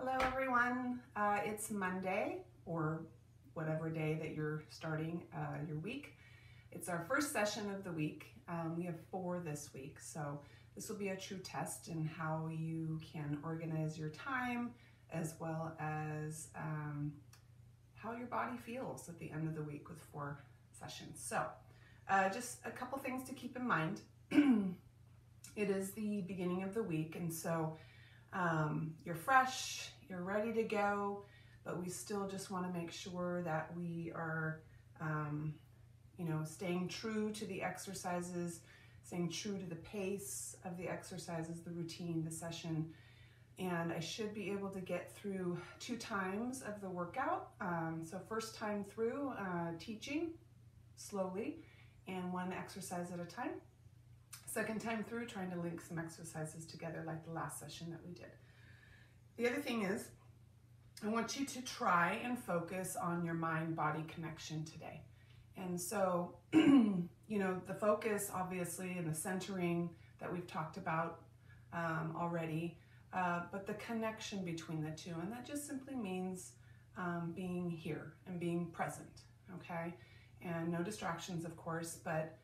Hello everyone, it's Monday or whatever day that you're starting your week. It's our first session of the week. We have 4 this week, so this will be a true test in how you can organize your time as well as how your body feels at the end of the week with 4 sessions. So just a couple things to keep in mind. It is the beginning of the week, and so you're fresh, you're ready to go, but we still just want to make sure that we are, staying true to the exercises, staying true to the pace of the exercises, the routine, the session. And I should be able to get through 2 times of the workout. So first time through, teaching slowly and 1 exercise at a time. Second time through, trying to link some exercises together like the last session that we did. The other thing is, I want you to try and focus on your mind-body connection today. And so, the focus, obviously, and the centering that we've talked about already, but the connection between the two, and that just simply means being here and being present, okay? And no distractions, of course, but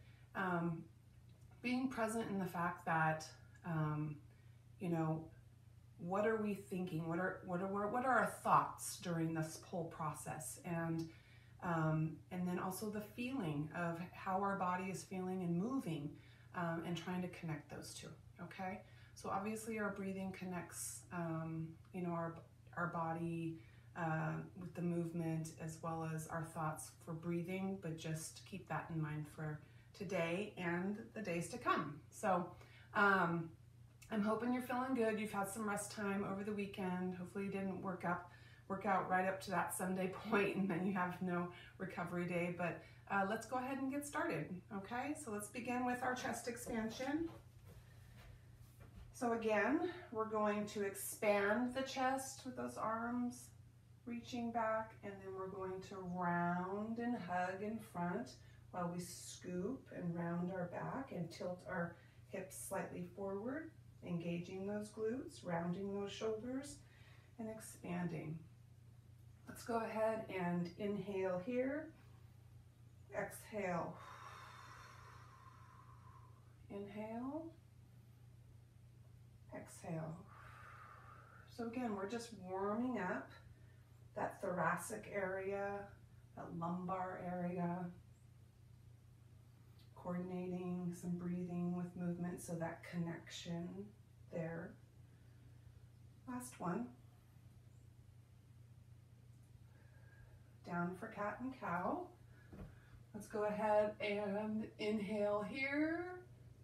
being present in the fact that, what are we thinking? What are our thoughts during this whole process? And then also the feeling of how our body is feeling and moving, and trying to connect those two. Okay. So obviously our breathing connects, our body with the movement as well as our thoughts for breathing. But just keep that in mind for today and the days to come. So I'm hoping you're feeling good. You've had some rest time over the weekend. Hopefully you didn't work out right up to that Sunday point and then you have no recovery day. But let's go ahead and get started. Okay, so let's begin with our chest expansion. So again, we're going to expand the chest with those arms reaching back, and then we're going to round and hug in front while we scoop and round our back and tilt our hips slightly forward, engaging those glutes, rounding those shoulders, and expanding. Let's go ahead and inhale here, exhale, inhale, exhale. So again, we're just warming up that thoracic area, that lumbar area, coordinating some breathing with movement, so that connection there. Last one. Down for cat and cow. Let's go ahead and inhale here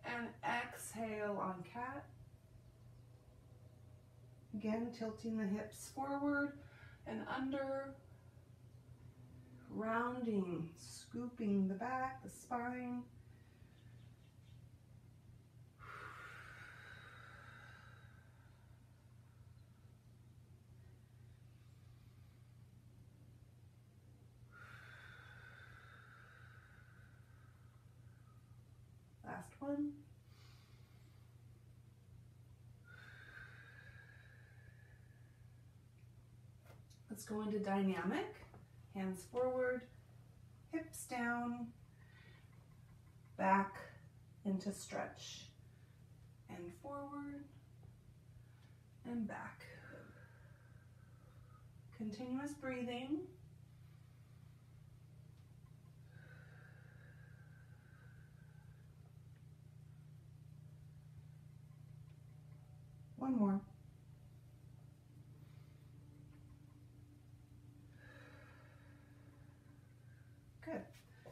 and exhale on cat. Again, tilting the hips forward and under, rounding, scooping the back, the spine. Last one. Let's go into dynamic. Hands forward, hips down, back into stretch, and forward and back. Continuous breathing. One more. Good.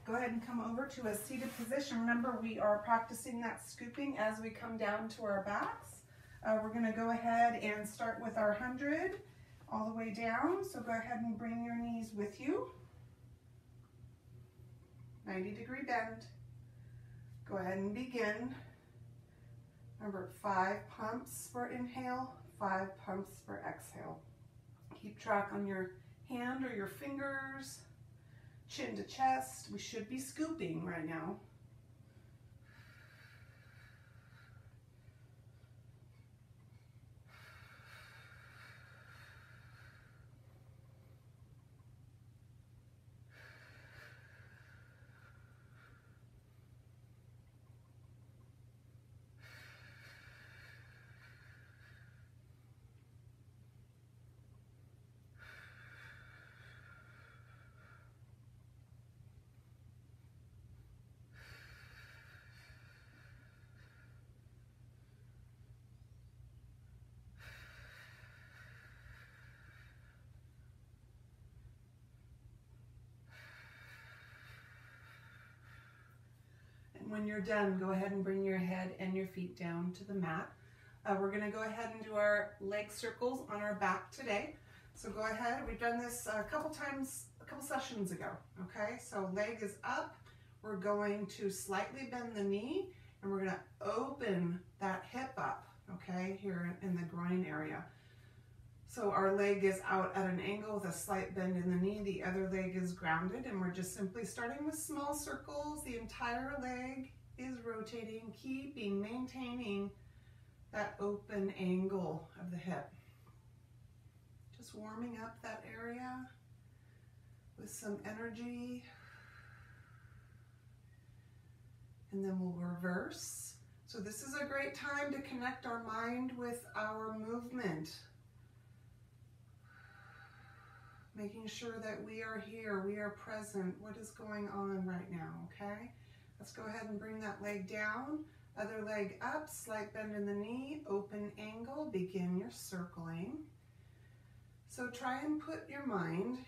Go ahead and come over to a seated position. Remember, we are practicing that scooping as we come down to our backs. We're going to go ahead and start with our 100 all the way down. So go ahead and bring your knees with you. 90-degree bend. Go ahead and begin. Remember, 5 pumps for inhale, 5 pumps for exhale. Keep track on your hand or your fingers, chin to chest. We should be scooping right now. when you're done, go ahead and bring your head and your feet down to the mat. We're going to go ahead and do our leg circles on our back today. So go ahead. We've done this a couple sessions ago. Okay, so leg is up. We're going to slightly bend the knee, and we're going to open that hip up, okay, here in the groin area. So our leg is out at an angle with a slight bend in the knee. The other leg is grounded, and we're just simply starting with small circles. The entire leg is rotating, maintaining that open angle of the hip. Just warming up that area with some energy. And then we'll reverse. So this is a great time to connect our mind with our movement. Making sure that we are here, we are present. What is going on right now, okay? Let's go ahead and bring that leg down. Other leg up, slight bend in the knee, open angle, begin your circling. So try and put your mind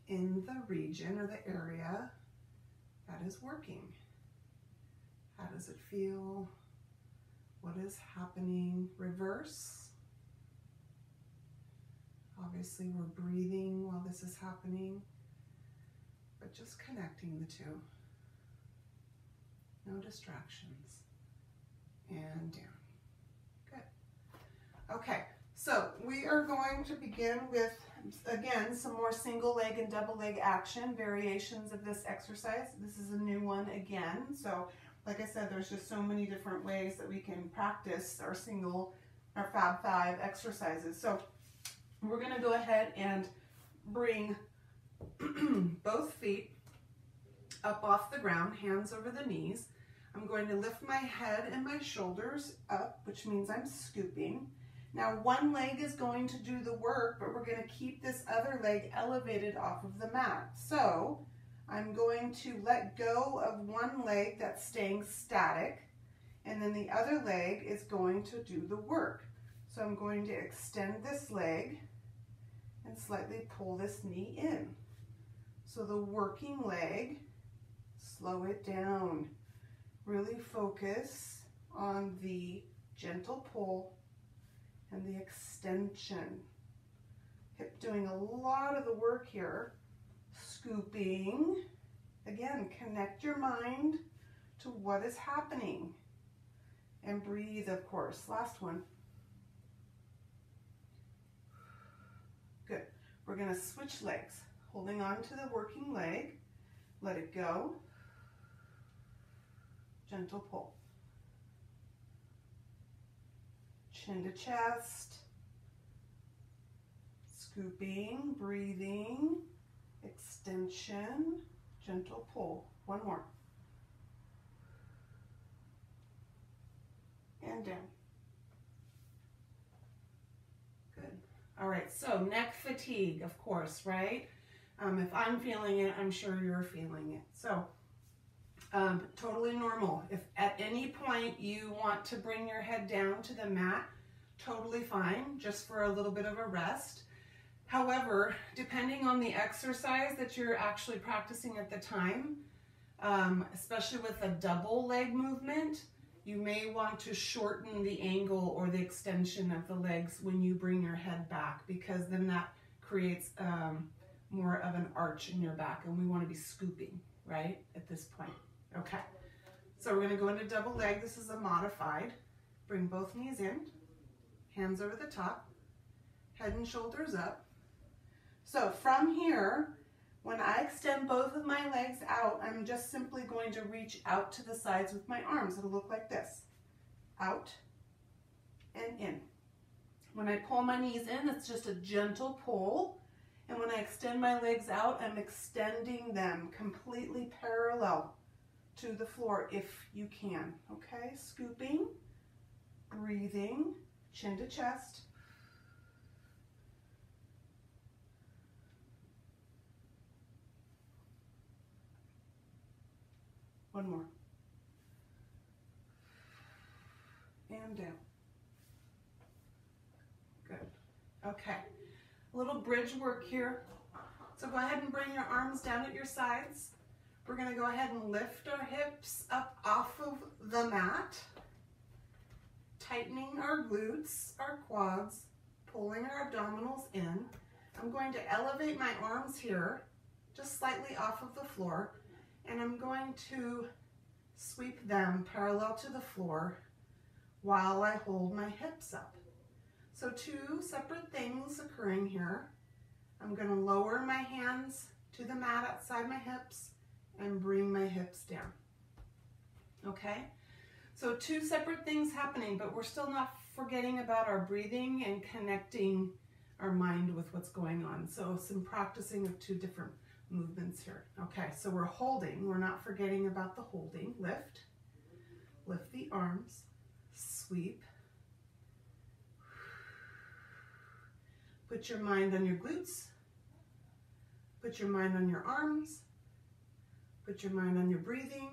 in the region or the area that is working. How does it feel? What is happening? Reverse. Obviously, we're breathing while this is happening, but just connecting the two. No distractions. And down. Good. Okay, so we are going to begin with, again, some more single leg and double leg action, variations of this exercise. This is a new one again. So, like I said, there's just so many different ways that we can practice our Fab Five exercises. So, we're going to go ahead and bring both feet up off the ground, hands over the knees. I'm going to lift my head and my shoulders up, which means I'm scooping. Now one leg is going to do the work, but we're going to keep this other leg elevated off of the mat. So I'm going to let go of one leg that's staying static, and then the other leg is going to do the work. So I'm going to extend this leg and slightly pull this knee in. So the working leg, slow it down. Really focus on the gentle pull and the extension. Hip doing a lot of the work here. Scooping. Again, connect your mind to what is happening. And breathe, of course. Last one. Good. We're going to switch legs. Holding on to the working leg. Let it go. Gentle pull. Chin to chest. Scooping, breathing, extension, gentle pull. One more. And down. Good. All right, so neck fatigue, of course, right? If I'm feeling it, I'm sure you're feeling it. So, totally normal. If at any point you want to bring your head down to the mat, totally fine, just for a little bit of a rest. However, depending on the exercise that you're actually practicing at the time, especially with a double leg movement, you may want to shorten the angle or the extension of the legs when you bring your head back, because then that creates more of an arch in your back, and we want to be scooping, right, at this point. Okay, so we're going to go into double leg. This is a modified. Bring both knees in, hands over the top, head and shoulders up. So from here, when I extend both of my legs out, I'm just simply going to reach out to the sides with my arms. It'll look like this. Out and in. When I pull my knees in, it's just a gentle pull. And when I extend my legs out, I'm extending them completely parallel to the floor if you can. Okay, scooping, breathing, chin to chest. One more. And down. Good. Okay. A little bridge work here. So go ahead and bring your arms down at your sides. We're going to go ahead and lift our hips up off of the mat, tightening our glutes, our quads, pulling our abdominals in. I'm going to elevate my arms here, just slightly off of the floor, and I'm going to sweep them parallel to the floor while I hold my hips up. So two separate things occurring here. I'm going to lower my hands to the mat outside my hips and bring my hips down. Okay? So two separate things happening, but we're still not forgetting about our breathing and connecting our mind with what's going on. So some practicing of two different movements here. Okay, so we're holding. We're not forgetting about the holding. Lift. Lift the arms. Sweep. Put your mind on your glutes. Put your mind on your arms. Put your mind on your breathing.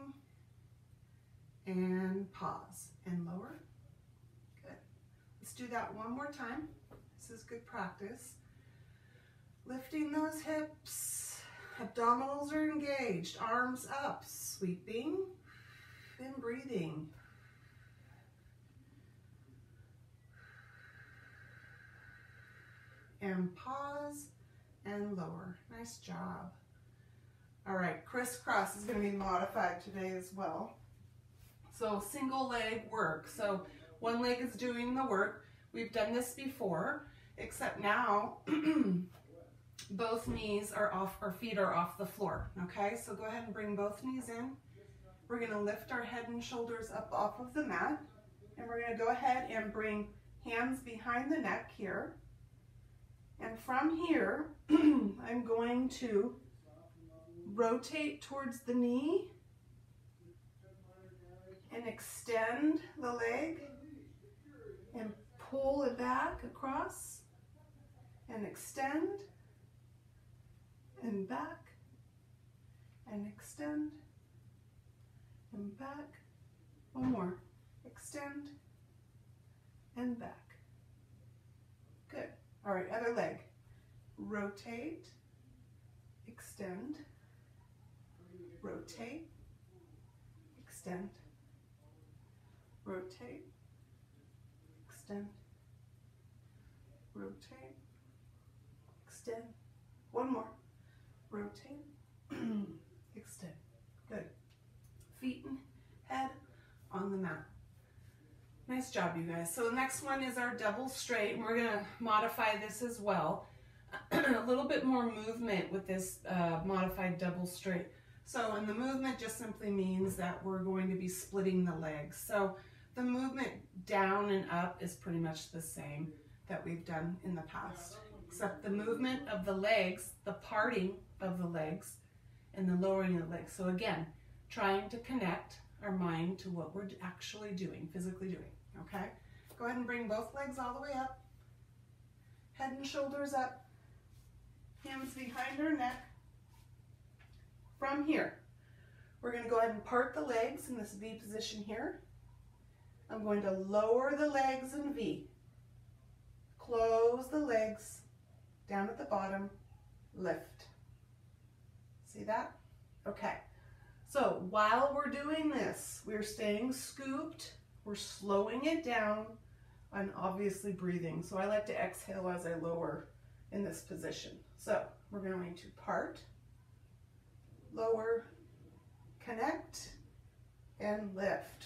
And pause and lower. Good. Let's do that one more time. This is good practice. Lifting those hips. Abdominals are engaged. Arms up. Sweeping and breathing. And pause and lower. Nice job. All right, crisscross is going to be modified today as well. So single leg work. So one leg is doing the work. We've done this before, except now both knees are off, our feet are off the floor. Okay, so go ahead and bring both knees in. We're going to lift our head and shoulders up off of the mat. And we're going to go ahead and bring hands behind the neck here. And from here, I'm going to rotate towards the knee and extend the leg and pull it back across and extend and back and extend and back. One more. Extend and back. Good. All right, other leg. Rotate, extend, rotate, extend, rotate, extend, rotate, extend. One more. Rotate, extend. Good. Feet and head on the mat. Nice job, you guys. So the next one is our double straight, and we're going to modify this as well. A little bit more movement with this modified double straight. So, and the movement just simply means that we're going to be splitting the legs. So the movement down and up is pretty much the same that we've done in the past, except the movement of the legs, the parting of the legs, and the lowering of the legs. So again, trying to connect our mind to what we're actually doing, physically doing, okay? Go ahead and bring both legs all the way up. Head and shoulders up. Hands behind our neck. From here, we're going to go ahead and part the legs in this V position here. I'm going to lower the legs in V. Close the legs down at the bottom. Lift. See that? Okay. So while we're doing this, we're staying scooped, we're slowing it down, and obviously breathing. So I like to exhale as I lower in this position. So we're going to part, lower, connect, and lift.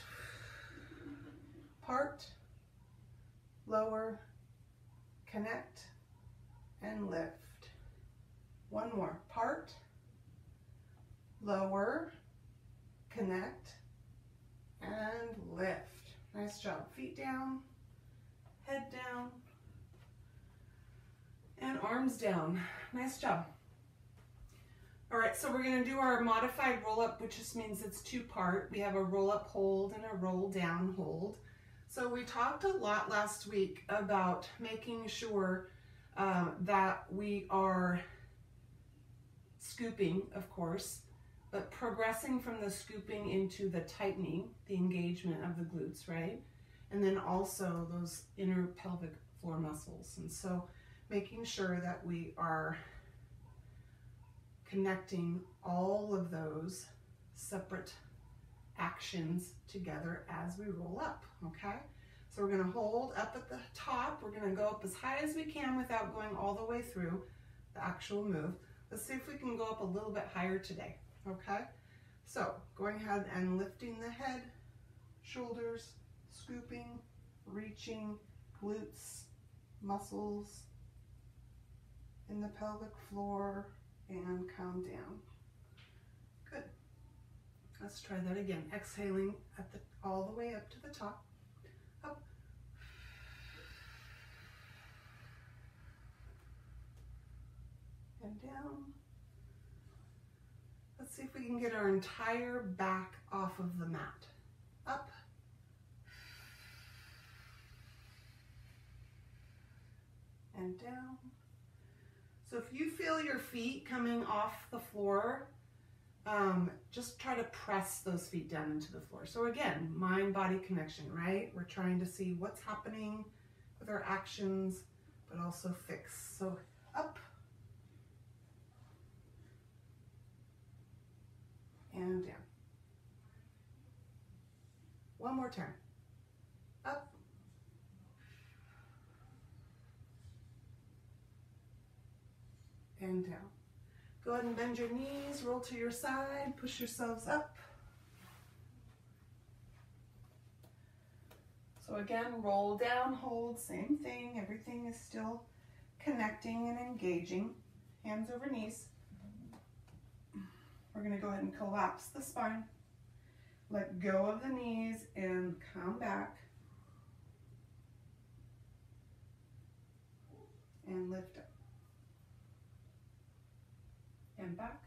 Part, lower, connect, and lift. One more. Part, lower, connect, and lift. Nice job. Feet down, head down, and arms down. Nice job. All right, so we're going to do our modified roll-up, which just means it's two-part. We have a roll-up hold and a roll-down hold. So we talked a lot last week about making sure that we are scooping, of course, but progressing from the scooping into the tightening, the engagement of the glutes, right? And then also those inner pelvic floor muscles. And so making sure that we are connecting all of those separate actions together as we roll up, okay? So we're gonna hold up at the top. We're gonna go up as high as we can without going all the way through the actual move. Let's see if we can go up a little bit higher today, okay? So going ahead and lifting the head, shoulders, scooping, reaching, glutes, muscles in the pelvic floor, and come down. Good. Let's try that again. Exhaling at the all the way up to the top. Up. And down. Let's see if we can get our entire back off of the mat. Up. And down. So if you feel your feet coming off the floor, just try to press those feet down into the floor. So again, mind-body connection, right? We're trying to see what's happening with our actions, but also fix. So up and down. One more time. Up and down. Go ahead and bend your knees, roll to your side, push yourselves up. So again, roll down, hold, same thing. Everything is still connecting and engaging. Hands over knees. We're going to go ahead and collapse the spine. Let go of the knees and come back. And lift up. And back.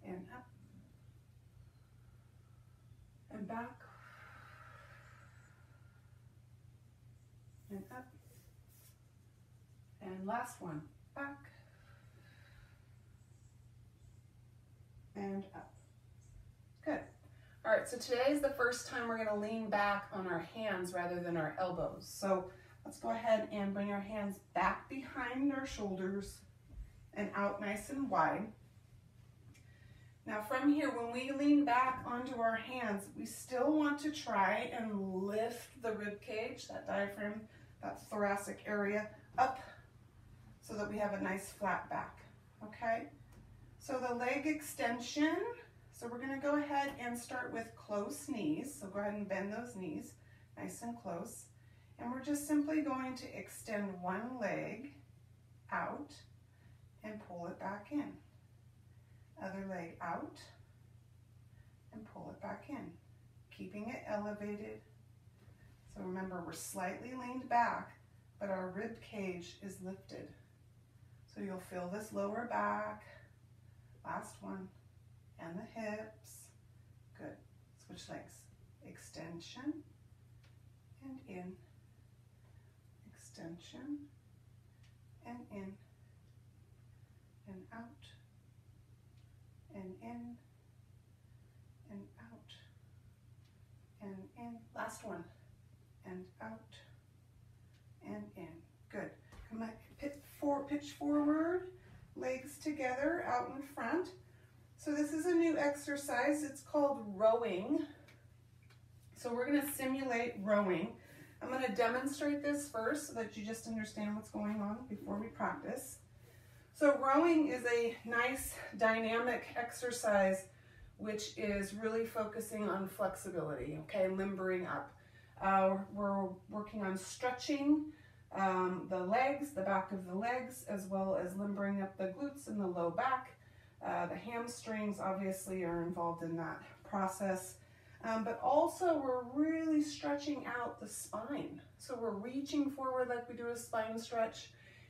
And up. And back. And up. And last one. Back. And up. Good. All right, so today is the first time we're going to lean back on our hands rather than our elbows. So let's go ahead and bring our hands back behind our shoulders and out nice and wide. Now from here, when we lean back onto our hands, we still want to try and lift the rib cage, that diaphragm, that thoracic area up so that we have a nice flat back, okay? So the leg extension, so we're gonna go ahead and start with close knees. So go ahead and bend those knees nice and close. And we're just simply going to extend one leg out and pull it back in. Other leg out and pull it back in, keeping it elevated. So remember, we're slightly leaned back, but our rib cage is lifted. So you'll feel this lower back, last one, and the hips. Good. Switch legs. Extension and in. Extension and in. And out. And in. And out. And in. Last one. And out. And in. Good. Come on. Pitch forward. Legs together out in front. So this is a new exercise. It's called rowing. So we're going to simulate rowing. I'm going to demonstrate this first so that you just understand what's going on before we practice. So rowing is a nice dynamic exercise which is really focusing on flexibility, okay, limbering up. We're working on stretching the legs, the back of the legs, as well as limbering up the glutes and the low back. The hamstrings obviously are involved in that process, but also we're really stretching out the spine. So we're reaching forward like we do a spine stretch,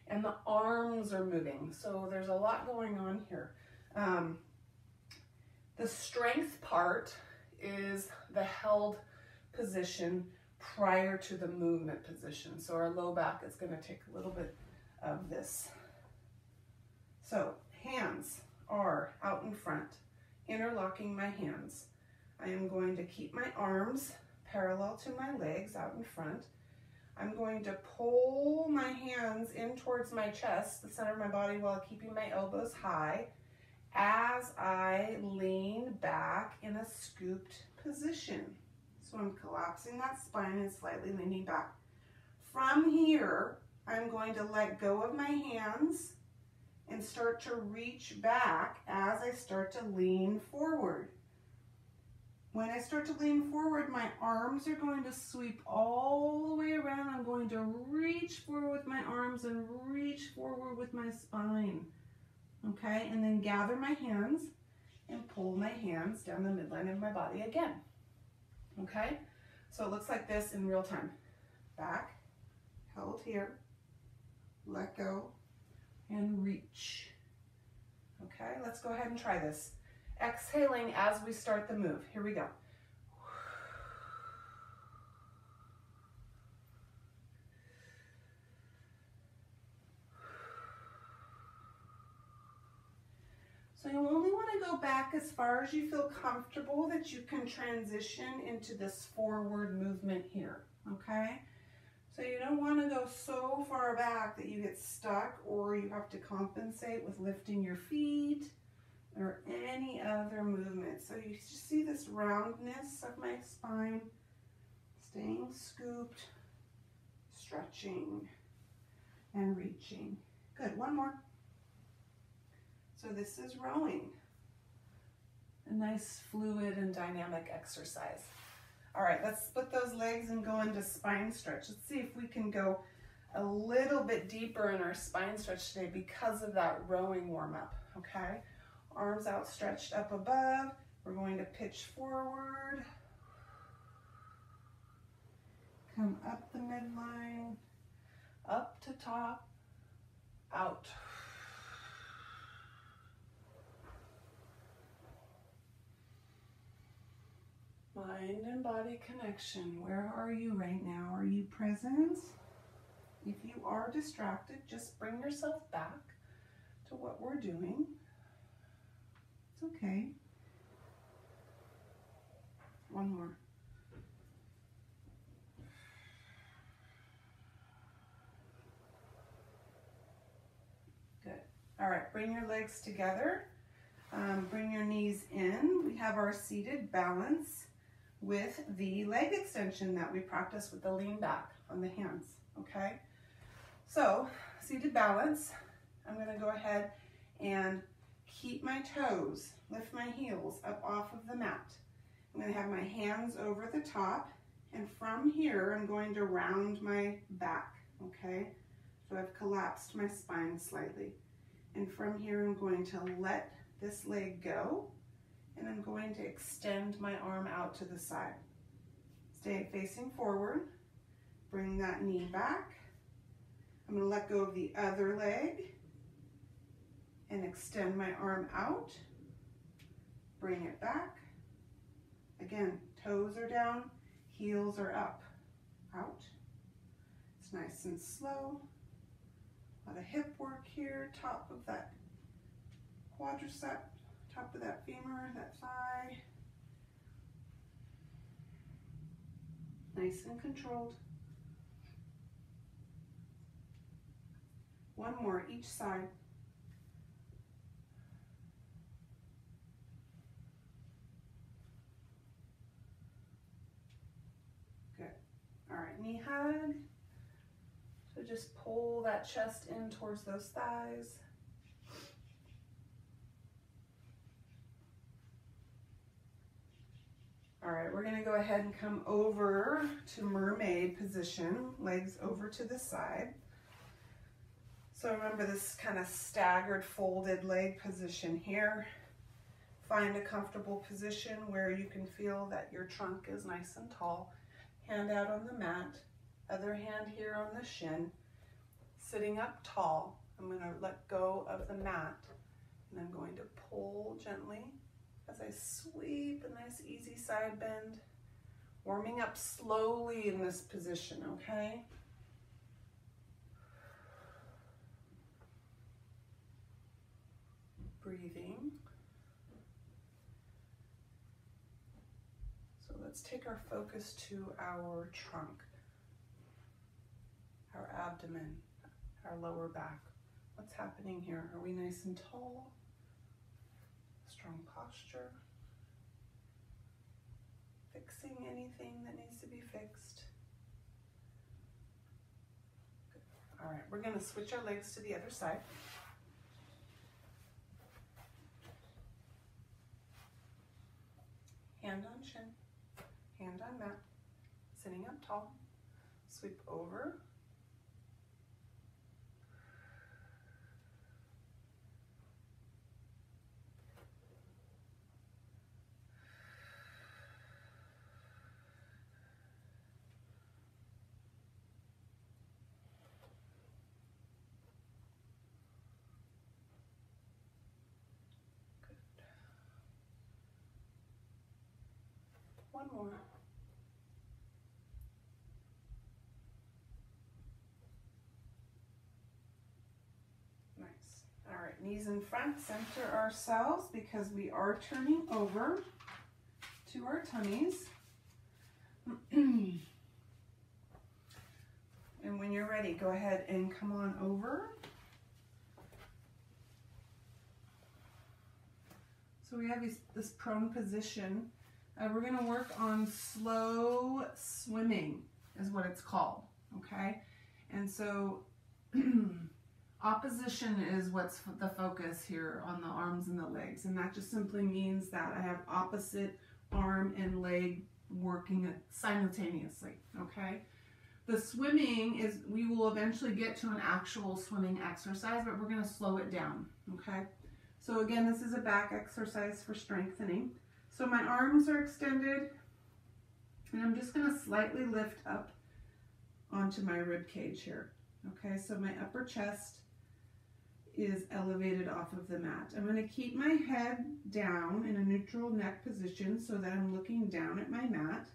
and the arms are moving. So there's a lot going on here. The strength part is the held position prior to the movement position. So our low back is going to take a little bit of this. So hands are out in front, interlocking my hands. I am going to keep my arms parallel to my legs out in front. I'm going to pull my hands in towards my chest, the center of my body, while keeping my elbows high. as I lean back in a scooped position. So I'm collapsing that spine and slightly leaning back. From here, I'm going to let go of my hands and start to reach back as I start to lean forward. When I start to lean forward, my arms are going to sweep all the way around. I'm going to reach forward with my arms and reach forward with my spine. Okay, and then gather my hands and pull my hands down the midline of my body again. Okay, so it looks like this in real time. Back, held here, let go, and reach. Okay, let's go ahead and try this. Exhaling as we start the move. Here we go. So you only want to go back as far as you feel comfortable that you can transition into this forward movement here, okay? So you don't want to go so far back that you get stuck or you have to compensate with lifting your feet or any other movement. So you just see this roundness of my spine, staying scooped, stretching, and reaching. Good, one more. So this is rowing, a nice fluid and dynamic exercise. All right, let's split those legs and go into spine stretch. Let's see if we can go a little bit deeper in our spine stretch today because of that rowing warm-up, okay? Arms outstretched up above. We're going to pitch forward. Come up the midline, up to top, out. Mind and body connection. Where are you right now? Are you present? If you are distracted, just bring yourself back to what we're doing. It's okay. One more. Good. All right, bring your legs together. Bring your knees in. We have our seated balance with the leg extension that we practiced with the lean back on the hands, okay? So, seated balance, I'm going to go ahead and keep my toes, lift my heels up off of the mat. I'm going to have my hands over the top, and from here I'm going to round my back, okay? So I've collapsed my spine slightly. And from here I'm going to let this leg go, and I'm going to extend my arm out to the side. Stay facing forward, bring that knee back. I'm going to let go of the other leg and extend my arm out, bring it back. Again, toes are down, heels are up, out. It's nice and slow. A lot of hip work here, top of that quadricep, top of that femur, that thigh. Nice and controlled. One more each side. Good. All right, knee hug. So just pull that chest in towards those thighs. All right, we're gonna go ahead and come over to mermaid position, legs over to the side. So remember this kind of staggered folded leg position here. Find a comfortable position where you can feel that your trunk is nice and tall. Hand out on the mat, other hand here on the shin. Sitting up tall, I'm gonna let go of the mat and I'm going to pull gently as I sweep a nice easy side bend, warming up slowly in this position, okay? Breathing. So let's take our focus to our trunk, our abdomen, our lower back. What's happening here? Are we nice and tall? strong posture. Fixing anything that needs to be fixed. Good. All right, we're going to switch our legs to the other side. Hand on shin, hand on mat, sitting up tall, sweep over, one more. Nice. All right, knees in front, center ourselves because we are turning over to our tummies. And when you're ready, go ahead and come on over. So we have this prone position. We're going to work on slow swimming is what it's called, okay? And so opposition is what's the focus here on the arms and the legs, and that just simply means that I have opposite arm and leg working simultaneously, okay? The swimming is, we will eventually get to an actual swimming exercise, but we're going to slow it down, okay? So again, this is a back exercise for strengthening. So my arms are extended, and I'm just going to slightly lift up onto my rib cage here. Okay, so my upper chest is elevated off of the mat. I'm going to keep my head down in a neutral neck position so that I'm looking down at my mat.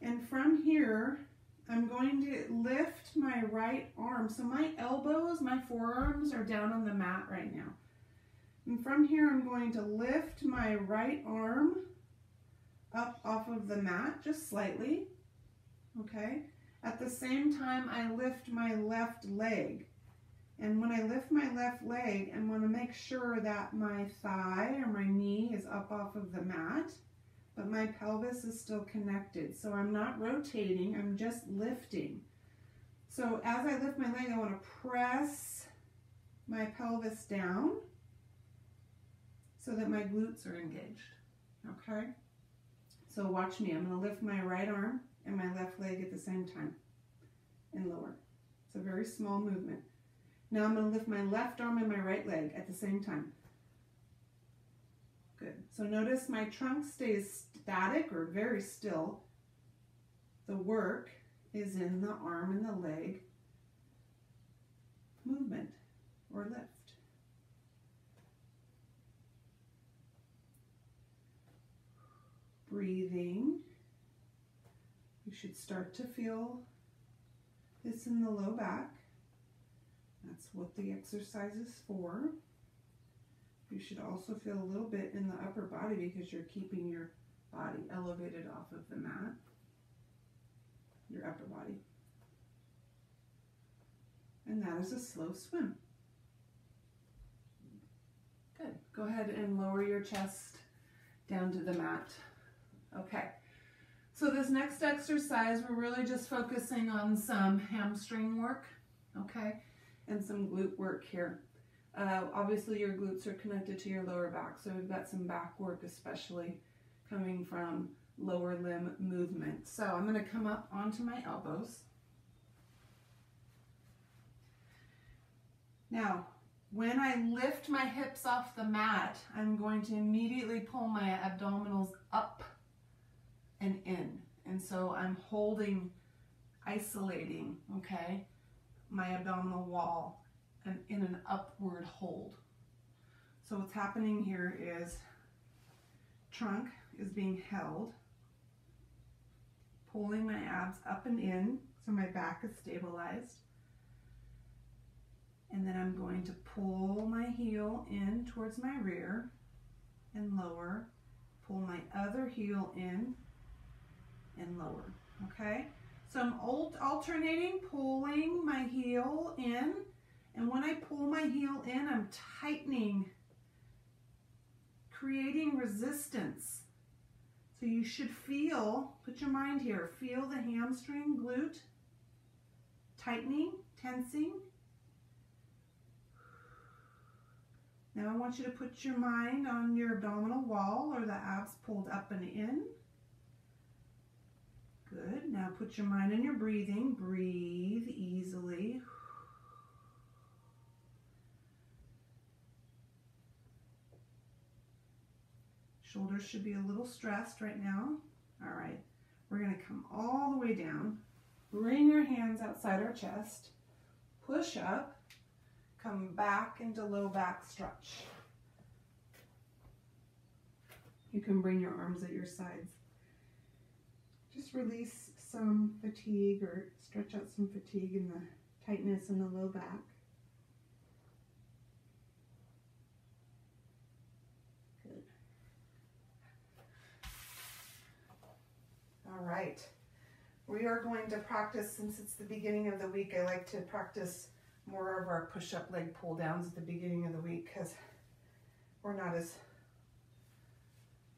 And from here, I'm going to lift my right arm. So my elbows, my forearms are down on the mat right now. And from here, I'm going to lift my right arm up off of the mat, just slightly, okay? At the same time, I lift my left leg. And when I lift my left leg, I want to make sure that my thigh or my knee is up off of the mat, but my pelvis is still connected. So I'm not rotating, I'm just lifting. So as I lift my leg, I want to press my pelvis down so that my glutes are engaged, okay? So watch me, I'm gonna lift my right arm and my left leg at the same time and lower. It's a very small movement. Now I'm gonna lift my left arm and my right leg at the same time. Good, so notice my trunk stays static or very still. The work is in the arm and the leg movement or lift. Breathing. You should start to feel this in the low back. That's what the exercise is for. You should also feel a little bit in the upper body because you're keeping your body elevated off of the mat, your upper body. And that is a slow swim. Good. Go ahead and lower your chest down to the mat. Okay, so this next exercise, we're really just focusing on some hamstring work, okay, and some glute work here. Obviously, your glutes are connected to your lower back, so we've got some back work, especially coming from lower limb movement. So I'm going to come up onto my elbows. Now, when I lift my hips off the mat, I'm going to immediately pull my abdominals up and in. And so I'm holding, isolating, okay, my abdominal wall and in an upward hold. So what's happening here is trunk is being held, pulling my abs up and in so my back is stabilized. And then I'm going to pull my heel in towards my rear and lower, pull my other heel in and lower, okay? So I'm alternating, pulling my heel in, and when I pull my heel in, I'm tightening, creating resistance. So you should feel, put your mind here, feel the hamstring, glute, tightening, tensing. Now I want you to put your mind on your abdominal wall or the abs pulled up and in. Good. Now put your mind on your breathing. Breathe easily. Shoulders should be a little stressed right now. All right. We're going to come all the way down. Bring your hands outside our chest. Push up. Come back into low back stretch. You can bring your arms at your sides. Just release some fatigue or stretch out some fatigue in the tightness in the low back. Good. All right. We are going to practice, since it's the beginning of the week, I like to practice more of our push-up leg pull downs at the beginning of the week because we're not as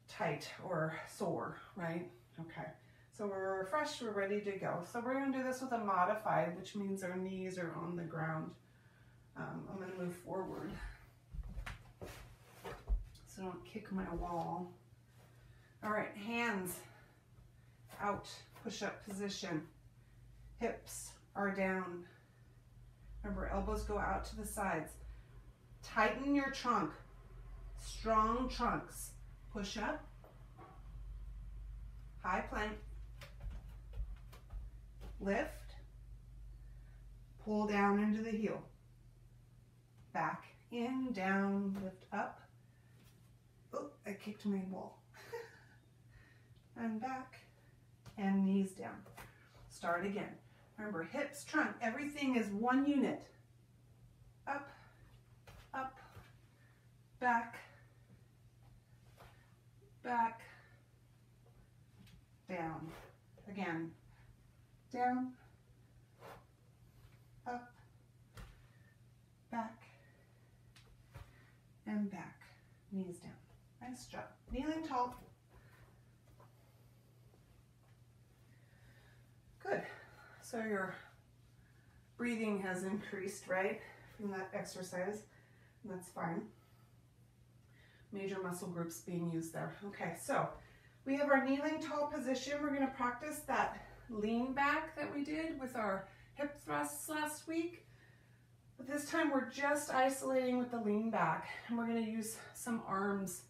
tight or sore, right? Okay, so we're refreshed, we're ready to go. So we're going to do this with a modified, which means our knees are on the ground. I'm going to move forward so I don't kick my wall. All right, hands out, push-up position. Hips are down. Remember, elbows go out to the sides. Tighten your trunk. Strong trunks. Push up. High plank. Lift. Pull down into the heel. Back, in, down, lift up. Oh, I kicked my wall. And back, and knees down. Start again. Remember, hips, trunk, everything is one unit. Up, up, back, back, down. Again, down, up, back, and back. Knees down. Nice job. Kneeling tall. Good. So your breathing has increased, right, from that exercise, and that's fine. Major muscle groups being used there. Okay, so we have our kneeling tall position. We're going to practice that lean back that we did with our hip thrusts last week. But this time we're just isolating with the lean back, and we're going to use some arms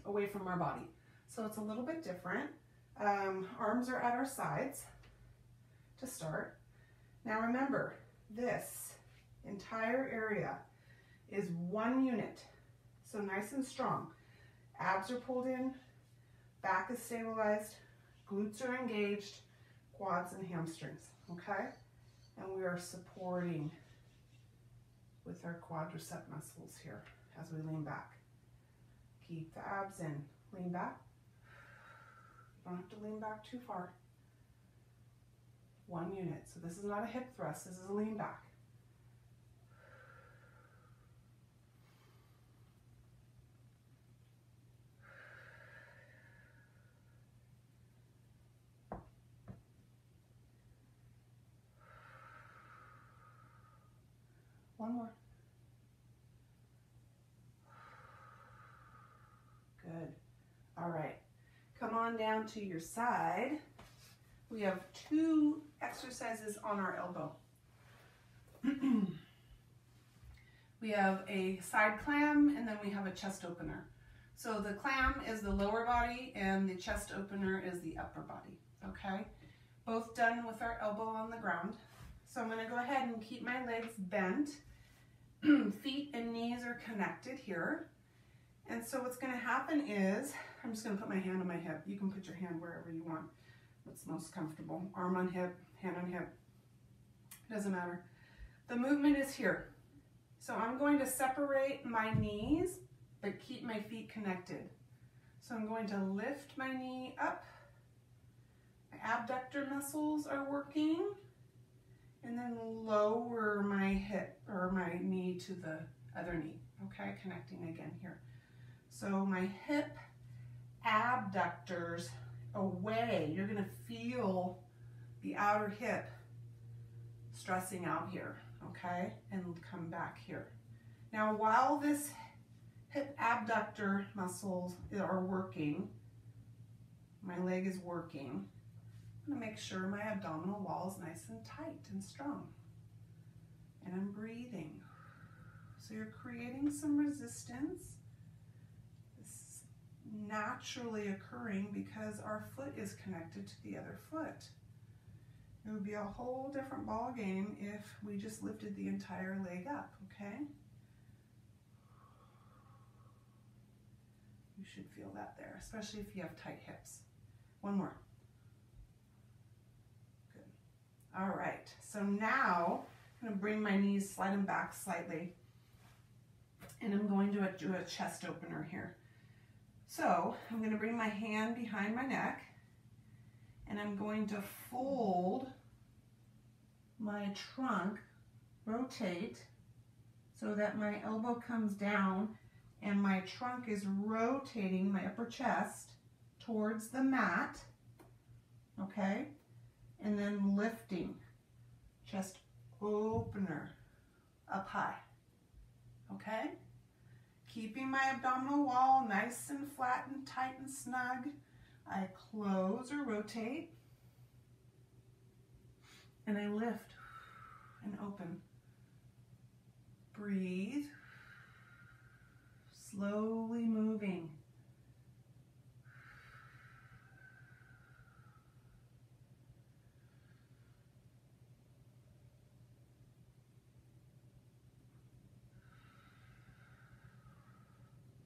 away from our body. So it's a little bit different. Arms are at our sides to start. Now remember, this entire area is one unit, so nice and strong. Abs are pulled in, back is stabilized, glutes are engaged, quads and hamstrings, okay? And we are supporting with our quadricep muscles here as we lean back. Keep the abs in, lean back. Don't have to lean back too far. One unit. So this is not a hip thrust, this is a lean back. One more. Good. All right. Come on down to your side. We have two exercises on our elbow. We have a side clam and then we have a chest opener. So the clam is the lower body and the chest opener is the upper body, okay? Both done with our elbow on the ground. So I'm gonna go ahead and keep my legs bent. Feet and knees are connected here. And so what's gonna happen is, I'm just gonna put my hand on my hip. You can put your hand wherever you want. What's most comfortable. Arm on hip, hand on hip. Doesn't matter. The movement is here. So I'm going to separate my knees, but keep my feet connected. So I'm going to lift my knee up. My abductor muscles are working. And then lower my hip or my knee to the other knee. Okay, connecting again here. So my hip abductors away. You're gonna feel the outer hip stressing out here, okay? And come back here. Now, while this hip abductor muscles are working, my leg is working, I'm gonna make sure my abdominal wall is nice and tight and strong. And I'm breathing. So you're creating some resistance. This is naturally occurring because our foot is connected to the other foot. It would be a whole different ball game if we just lifted the entire leg up, okay? You should feel that there, especially if you have tight hips. One more. Good. All right, so now I'm gonna bring my knees, slide them back slightly, and I'm going to do a chest opener here. So I'm gonna bring my hand behind my neck, and I'm going to fold my trunk, rotate, so that my elbow comes down and my trunk is rotating my upper chest towards the mat, okay? And then lifting, chest opener, up high, okay? Keeping my abdominal wall nice and flat and tight and snug. I close or rotate, and I lift and open. Breathe, slowly moving.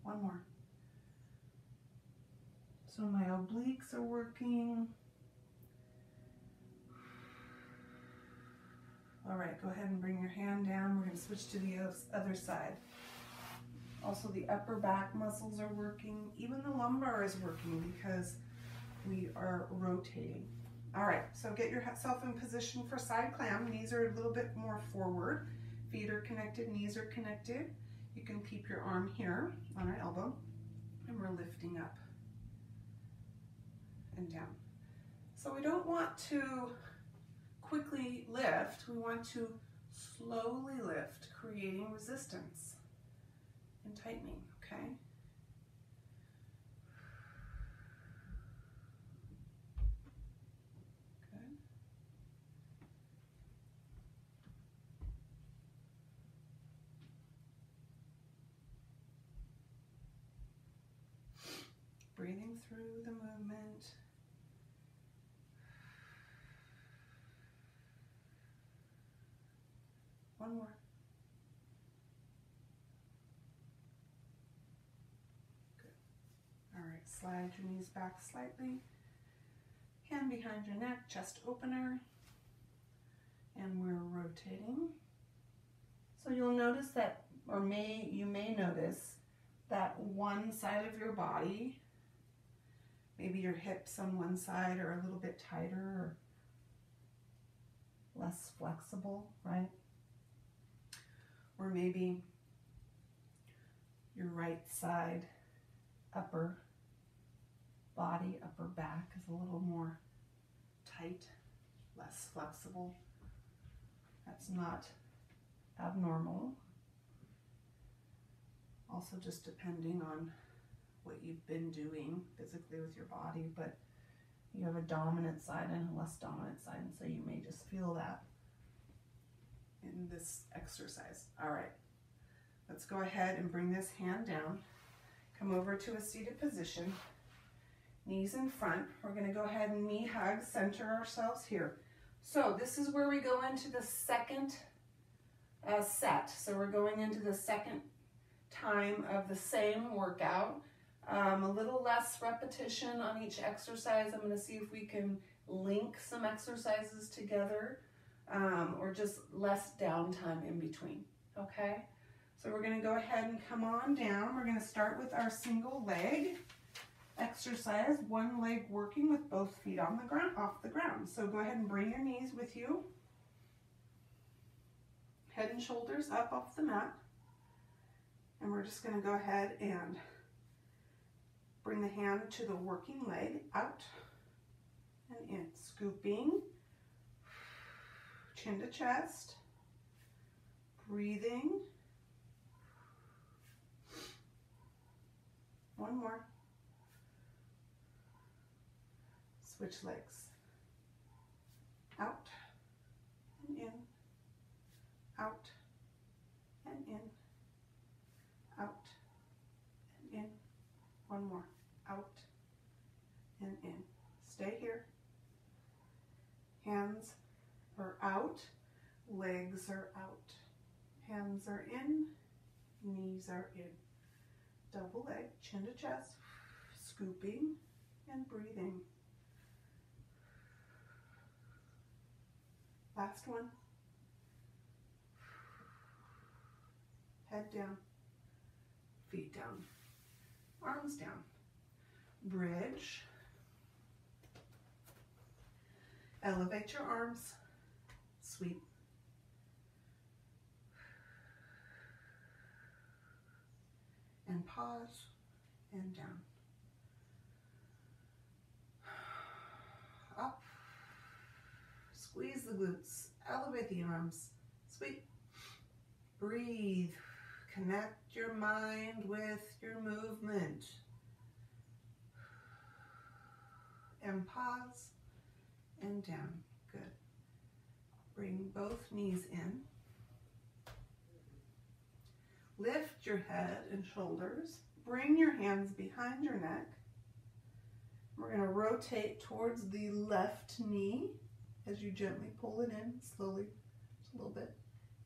One more. So my obliques are working. All right, go ahead and bring your hand down. We're going to switch to the other side. Also, the upper back muscles are working. Even the lumbar is working because we are rotating. All right, so get yourself in position for side clam. Knees are a little bit more forward. Feet are connected, knees are connected. You can keep your arm here on our elbow, and we're lifting up and down. So we don't want to quickly lift, we want to slowly lift, creating resistance and tightening, okay? Good. Breathing through the movement. One more. Good. All right, slide your knees back slightly. Hand behind your neck, chest opener. And we're rotating. So you'll notice that, or you may notice that one side of your body, maybe your hips on one side are a little bit tighter or less flexible, right? Or maybe your right side upper body, upper back is a little more tight, less flexible. That's not abnormal. Also just depending on what you've been doing physically with your body, but you have a dominant side and a less dominant side, and so you may just feel that in this exercise. All right, let's go ahead and bring this hand down. Come over to a seated position, knees in front. We're gonna go ahead and knee hug, center ourselves here. So this is where we go into the second set. So we're going into the second time of the same workout. A little less repetition on each exercise. I'm gonna see if we can link some exercises together. Or just less downtime in between, okay? So we're gonna go ahead and come on down. We're gonna start with our single leg exercise, one leg working with both feet on the ground, off the ground. So go ahead and bring your knees with you. Head and shoulders up off the mat. And we're just gonna go ahead and Bring the hand to the working leg, out and in. Scooping, chin to chest, breathing. One more. Switch legs. Out and in, out and in, out and in. One more. Out and in. Stay here. Hands are out, legs are out. Hands are in, knees are in. Double leg, chin to chest, scooping and breathing. Last one. Head down, feet down, arms down. Bridge. Elevate your arms, sweep. And pause and down. Up. Squeeze the glutes, elevate the arms, sweep. Breathe. Connect your mind with your movement. And pause and down. Good. Bring both knees in. Lift your head and shoulders. Bring your hands behind your neck. We're going to rotate towards the left knee as you gently pull it in slowly, just a little bit,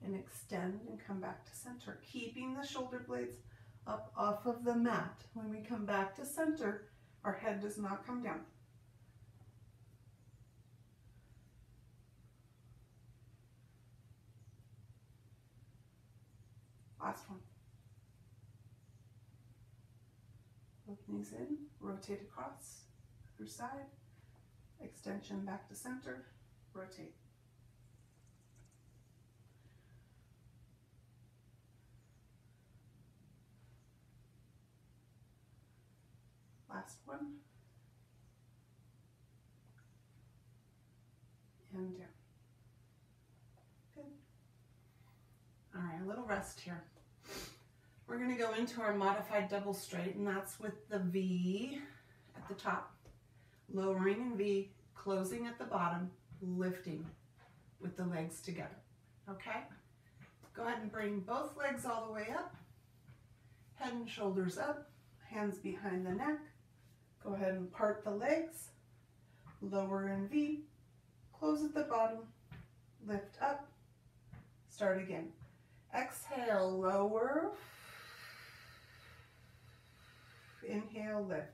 and extend and come back to center, keeping the shoulder blades up off of the mat. When we come back to center, our head does not come down. Last one. Both knees in, rotate across, other side, extension back to center, rotate. Last one. And down. Good. All right, a little rest here. We're going to go into our modified double straight, and that's with the V at the top, lowering in V, closing at the bottom, lifting with the legs together. Okay? Go ahead and bring both legs all the way up, head and shoulders up, hands behind the neck. Go ahead and part the legs, lower in V, close at the bottom, lift up, start again. Exhale, lower. Inhale, lift.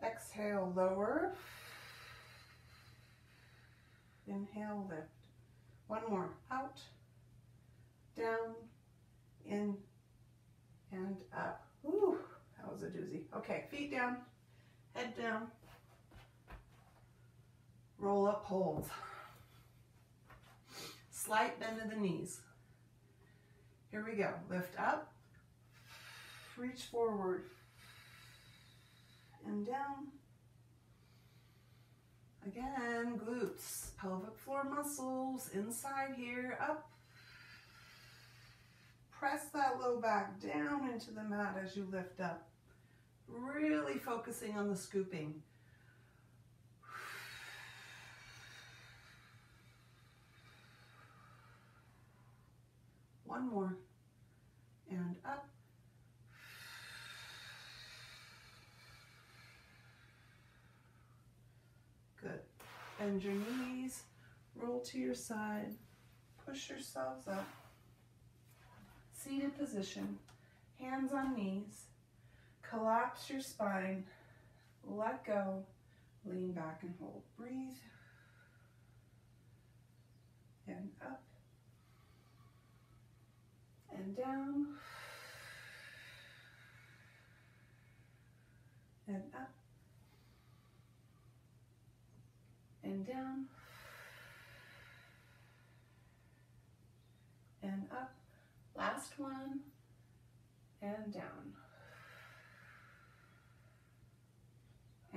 Exhale, lower. Inhale, lift. One more. Out, down, in, and up. Ooh, that was a doozy. Okay, feet down, head down. Roll up, hold. Slight bend of the knees. Here we go. Lift up, reach forward, and down. Again, glutes, pelvic floor muscles, inside here, up. Press that low back down into the mat as you lift up. Really focusing on the scooping. One more, and up. Good. Bend your knees, roll to your side, push yourselves up. Seated position, hands on knees, collapse your spine, let go, lean back and hold. Breathe, and up, and down, and up, and down, and up. Last one, and down.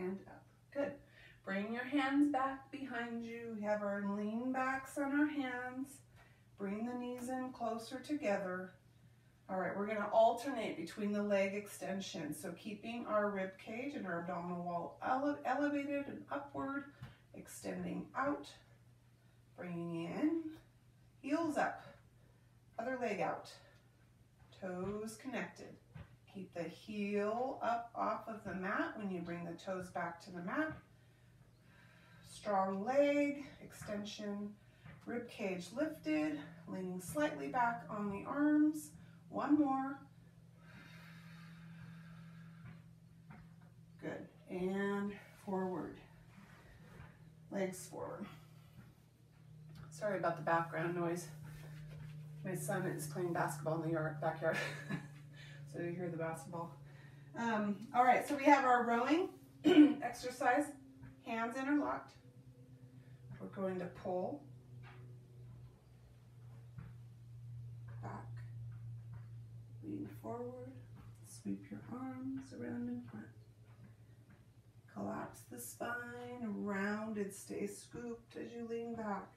and up. Good. Bring your hands back behind you. We have our lean backs on our hands. Bring the knees in closer together. All right, we're gonna alternate between the leg extensions. So keeping our rib cage and our abdominal wall elevated and upward, extending out, bringing in, heels up, other leg out, toes connected. Keep the heel up off of the mat when you bring the toes back to the mat. Strong leg, extension, rib cage lifted, leaning slightly back on the arms. One more. Good. And forward. Legs forward. Sorry about the background noise. My son is playing basketball in the backyard. So you hear the basketball. All right, so we have our rowing exercise. Hands interlocked. We're going to pull back, lean forward, sweep your arms around in front. Collapse the spine, rounded, stay scooped as you lean back.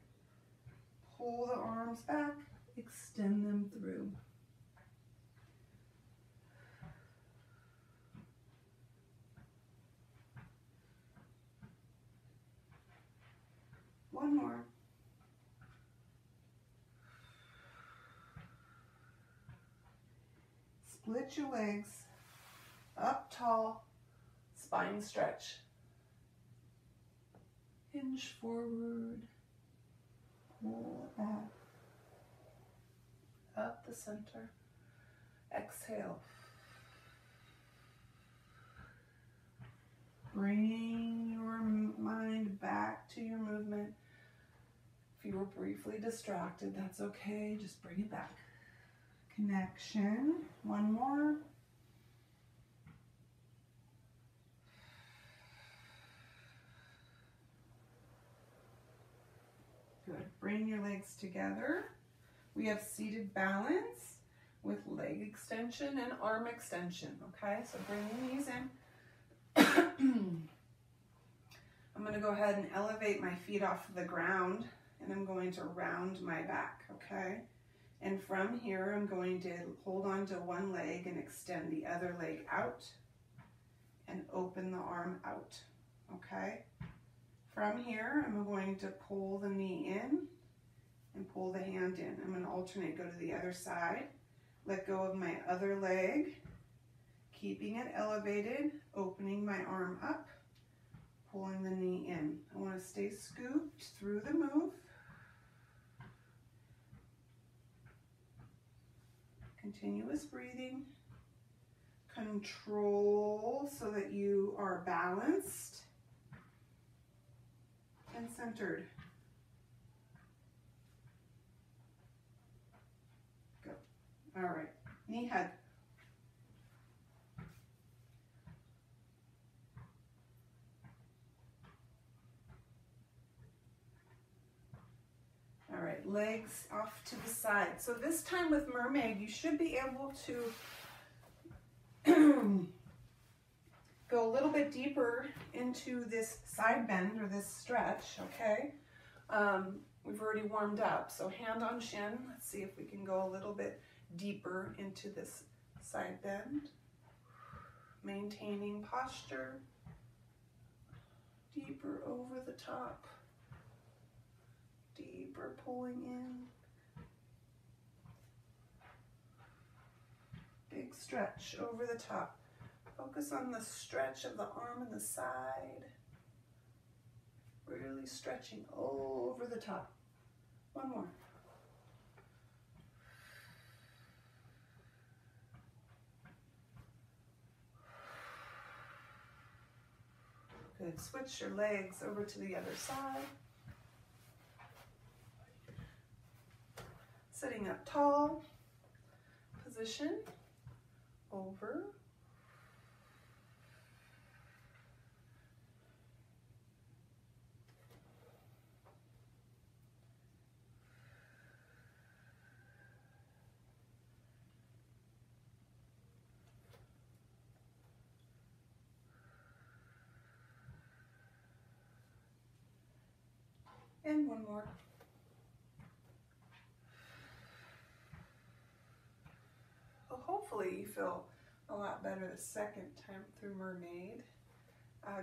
Pull the arms back, extend them through. One more. Split your legs, up tall, spine stretch. Hinge forward, pull back, up the center. Exhale. Bring your mind back to your movement. If you were briefly distracted, that's okay. Just bring it back. Connection. One more. Good. Bring your legs together. We have seated balance with leg extension and arm extension. Okay, so bring your knees in. I'm going to go ahead and elevate my feet off of the ground, and I'm going to round my back, okay? And from here, I'm going to hold on to one leg and extend the other leg out and open the arm out, okay? From here, I'm going to pull the knee in and pull the hand in. I'm going to alternate, go to the other side, let go of my other leg, keeping it elevated, opening my arm up, pulling the knee in. I want to stay scooped through the move. Continuous breathing. Control so that you are balanced and centered. Go. All right. Knee hug. All right, legs off to the side. So this time with Mermaid, you should be able to go a little bit deeper into this side bend or this stretch, okay? We've already warmed up, so hand on shin. Let's see if we can go a little bit deeper into this side bend. Maintaining posture. Deeper over the top. Deeper pulling in. Big stretch over the top. Focus on the stretch of the arm and the side. Really stretching over the top. One more. Good. Switch your legs over to the other side. Sitting up tall, position, over, And one more. Well, hopefully you feel a lot better the second time through Mermaid.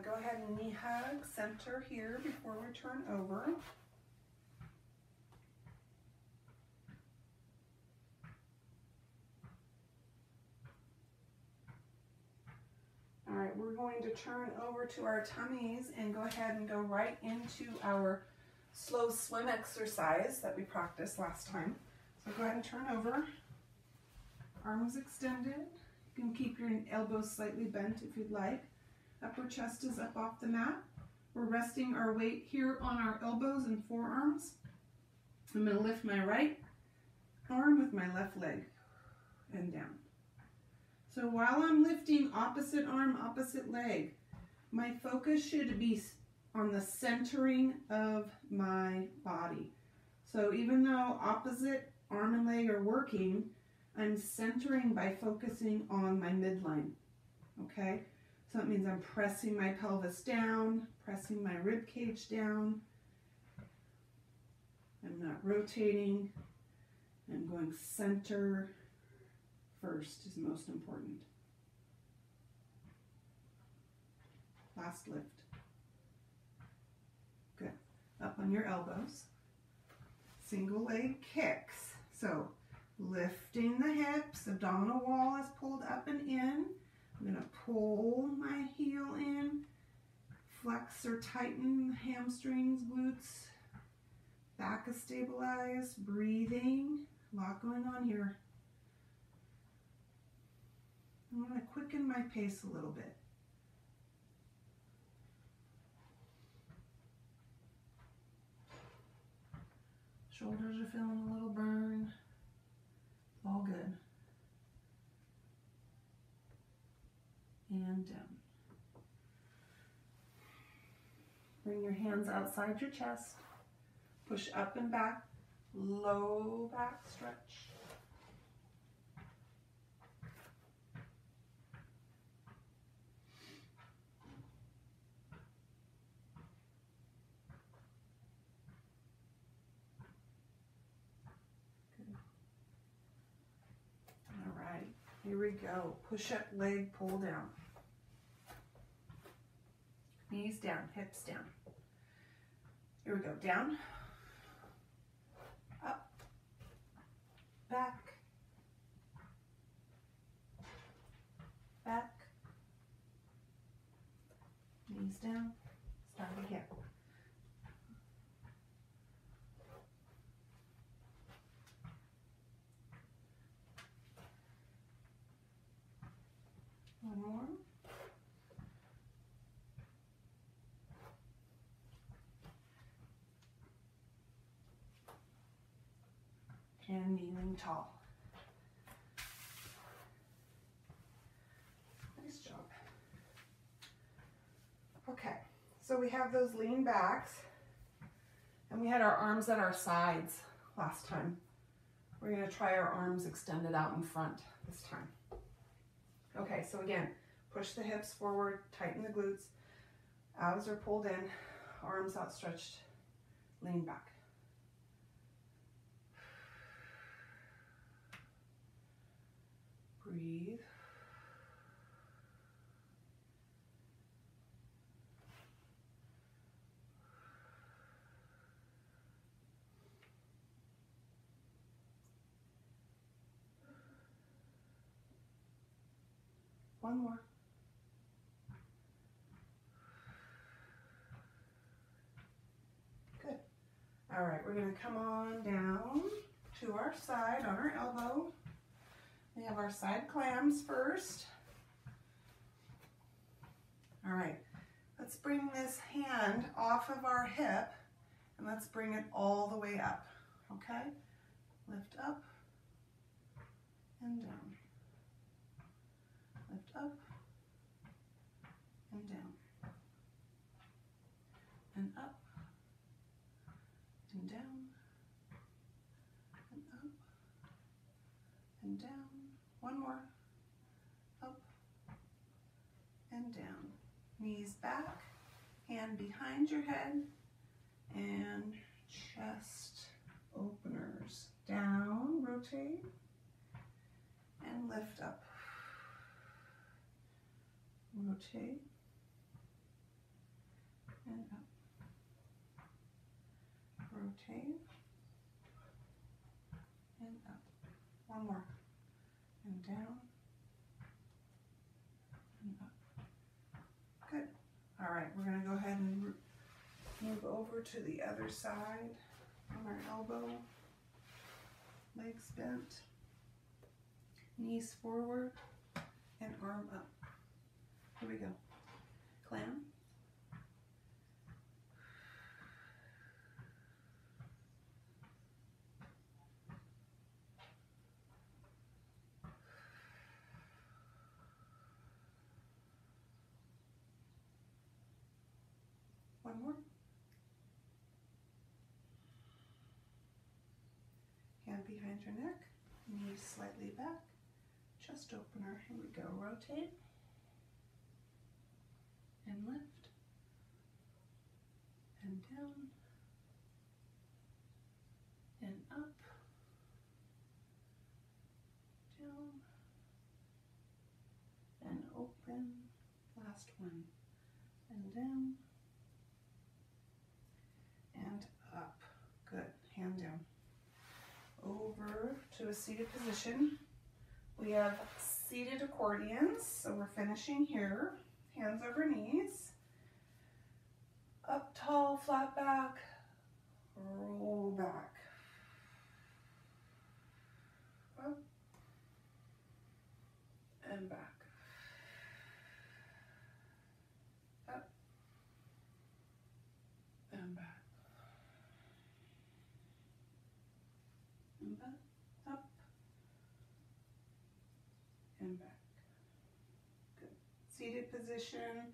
Go ahead and knee hug, center here before we turn over. All right, we're going to turn over to our tummies and go ahead and go right into our slow swim exercise that we practiced last time. So go ahead and turn over, arms extended. You can keep your elbows slightly bent if you'd like. Upper chest is up off the mat. We're resting our weight here on our elbows and forearms. I'm going to lift my right arm with my left leg and down. So while I'm lifting opposite arm, opposite leg, my focus should be on the centering of my body. So even though opposite arm and leg are working, I'm centering by focusing on my midline, okay? So that means I'm pressing my pelvis down, pressing my rib cage down. I'm not rotating. I'm going center first is most important. Last lift. Good. Up on your elbows. Single leg kicks. So lifting the hips, abdominal wall is pulled up and in. I'm going to pull my heel in, flex or tighten the hamstrings, glutes. Back is stabilized, breathing. A lot going on here. I'm going to quicken my pace a little bit. Shoulders are feeling a little burn. All good. And down. Bring your hands outside your chest. Push up and back. Low back stretch. Here we go. Push up, leg, pull down. Knees down, hips down. Here we go. Down, up, back, back, knees down. Start again. One more. And kneeling tall. Nice job. Okay, so we have those lean backs, and we had our arms at our sides last time. We're going to try our arms extended out in front this time. Okay, so again, push the hips forward, tighten the glutes, abs are pulled in, arms outstretched, lean back. Breathe. One more. Good. All right, we're going to come on down to our side on our elbow. We have our side clams first. All right, let's bring this hand off of our hip and let's bring it all the way up, okay? Lift up and down. Lift up and down. And up and down and up and down. One more. Up and down. Knees back, hand behind your head, and chest openers. Down, rotate, and lift up. Rotate, and up. Rotate, and up. One more. And down, and up. Good. All right, we're going to go ahead and move over to the other side on our elbow. Legs bent, knees forward, and arm up. Here we go. Clam. One more. Hand behind your neck, knees slightly back, chest opener. Here we go. Rotate and lift and down and up, down and open. Last one. And down and up. Good. Hand down. Over to a seated position. We have seated accordions, so we're finishing here. Hands over knees. Up tall, flat back, roll back. Up and back. Up and back. And back. Up and back. Good. Seated position,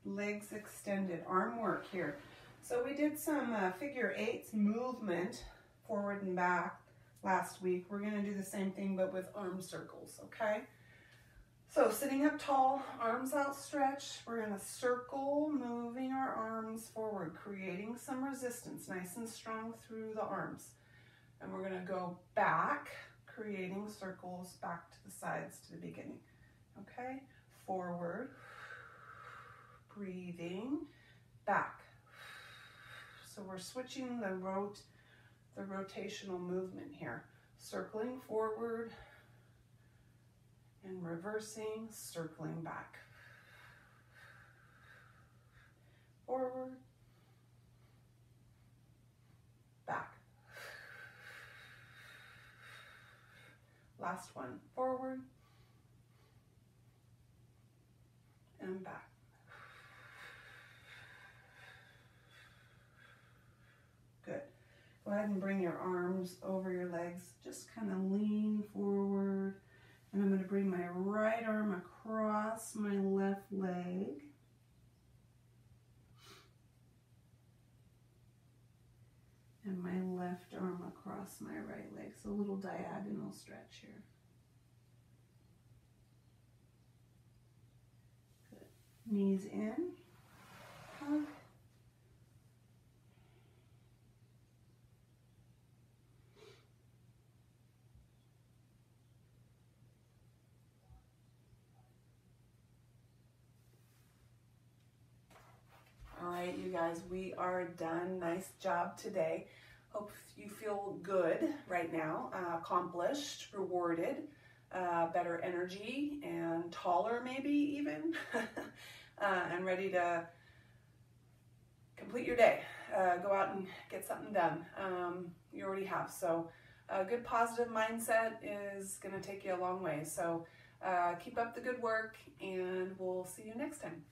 legs extended, arm work here. So we did some figure eights movement forward and back last week. We're going to do the same thing but with arm circles, okay? So sitting up tall, arms outstretched, we're going to circle, moving our arms forward, creating some resistance, nice and strong through the arms. And we're going to go back, creating circles back to the sides to the beginning. Okay? Forward, breathing, back. So we're switching the rotational movement here. Circling forward and reversing, circling back. Forward, back. Last one, forward and back. Good. Go ahead and bring your arms over your legs. Just kind of lean forward. And I'm going to bring my right arm across my left leg. And my left arm across my right leg. So a little diagonal stretch here. Good. Knees in. Hug. All right, you guys, we are done. Nice job today. Hope you feel good right now, accomplished, rewarded, better energy, and taller maybe even, and ready to complete your day. Go out and get something done. You already have. So a good positive mindset is going to take you a long way. So keep up the good work, and we'll see you next time.